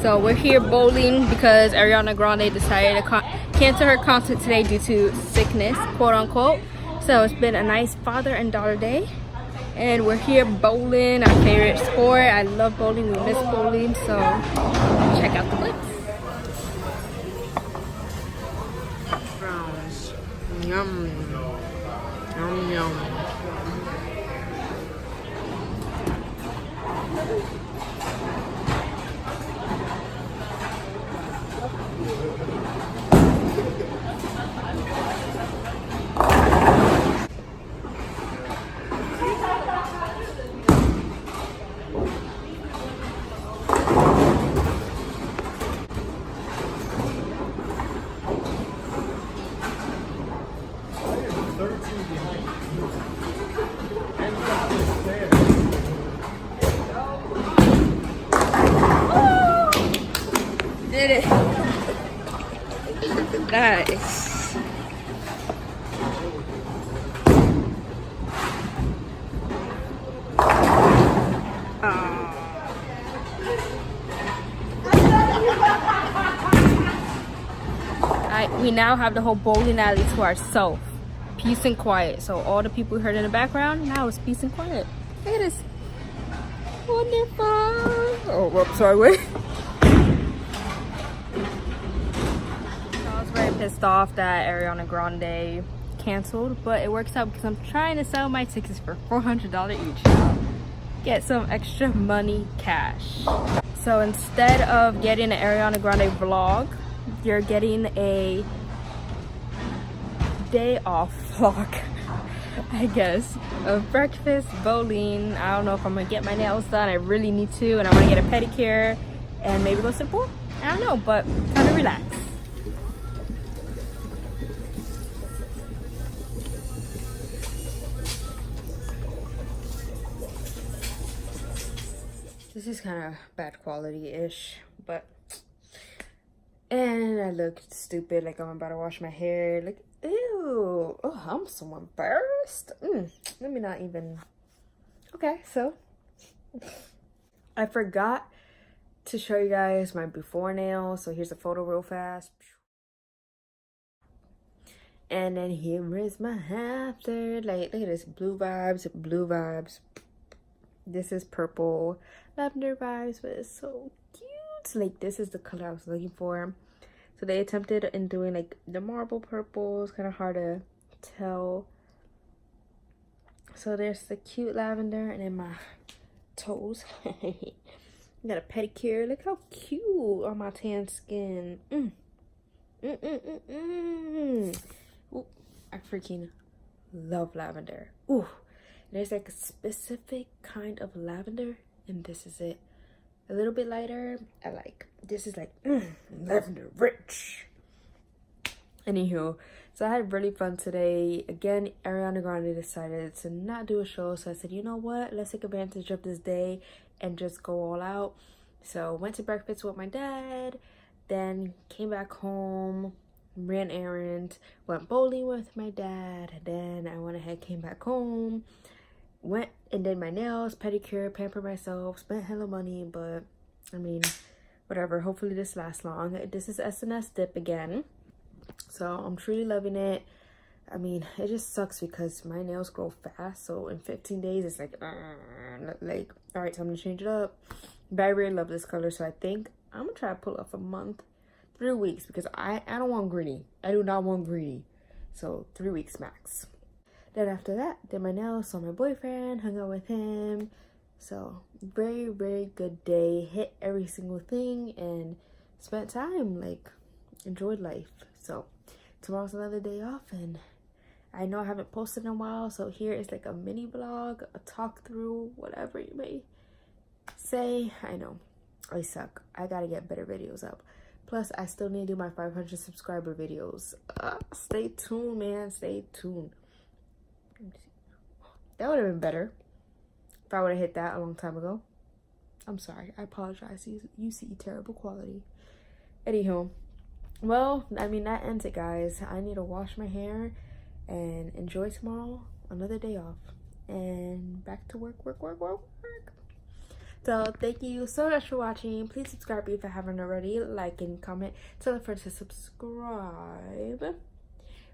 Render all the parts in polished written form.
So we're here bowling because Ariana Grande decided to cancel her concert today due to sickness, quote unquote. So it's been a nice father and daughter day. And we're here bowling, our favorite sport. I love bowling, we miss bowling, so check out the clips. Browns. Yum. Yum, yum. Did it. Nice. We now have the whole bowling alley to ourselves. Peace and quiet. So all the people we heard in the background, now it's peace and quiet. Look at this. Wonderful. Oh, whoops, sorry, wait. I was very pissed off that Ariana Grande canceled, but it works out because I'm trying to sell my tickets for $400 each. Get some extra money cash. So instead of getting an Ariana Grande vlog, you're getting a day off vlog, I guess, of breakfast, bowling. I don't know if I'm gonna get my nails done. I really need to, and I want to get a pedicure and maybe go to the pool. I don't know, but time to relax. This is kind of bad quality-ish, but and I look stupid, like I'm about to wash my hair. Like, ew. Oh, I'm so embarrassed. Let me not even. Okay, so I forgot to show you guys my before nails. So here's a photo real fast. And then here is my after. Like, look at this. Blue vibes, blue vibes. This is purple lavender vibes, but it's so cute. Like, this is the color I was looking for. So they attempted in doing like the marble purple. It's kind of hard to tell. So there's the cute lavender, and then my toes. Got a pedicure. Look how cute on my tan skin. Ooh, I freaking love lavender. Ooh, there's like a specific kind of lavender, and this is it. A little bit lighter. I like this is like lavender rich. Anywho, so I had really fun today. Again, Ariana Grande decided to not do a show, so I said, you know what, let's take advantage of this day and just go all out. So went to breakfast with my dad, then came back home, ran errands, went bowling with my dad, then I went ahead, came back home, went and did my nails, pedicure, pampered myself, spent hella money, but I mean, whatever. Hopefully this lasts long. This is SNS dip again, so I'm truly loving it. I mean, it just sucks because my nails grow fast, so in 15 days it's like all right, time to change it up. But I really love this color, so I think I'm gonna try to pull off a month, 3 weeks, because I don't want greedy. I do not want greedy. So 3 weeks max. Then after that, did my nails, saw my boyfriend, hung out with him. So very, very good day. Hit every single thing and spent time, like enjoyed life. So tomorrow's another day off, and I know I haven't posted in a while, so here is like a mini vlog, a talk through, whatever you may say. I know I suck. I gotta get better videos up. Plus, I still need to do my 500 subscriber videos. Stay tuned, man. Stay tuned. That would have been better if I would have hit that a long time ago. I'm sorry. I apologize. You see terrible quality. Anywho, well, I mean, that ends it, guys. I need to wash my hair and enjoy tomorrow. Another day off. And back to work. So thank you so much for watching. Please subscribe if you haven't already. Like and comment. Tell a friend to subscribe.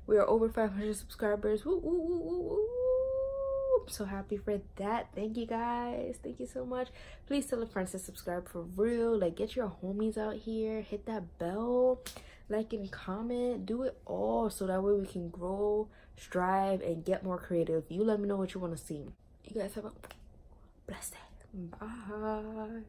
We are over 500 subscribers. Woo, woo, woo, woo, woo. I'm so happy for that. Thank you guys. Thank you so much. Please tell a friend to subscribe for real. Like, get your homies out here. Hit that bell. Like and comment. Do it all so that way we can grow, strive, and get more creative. You let me know what you want to see. You guys have a blessed day. Bye.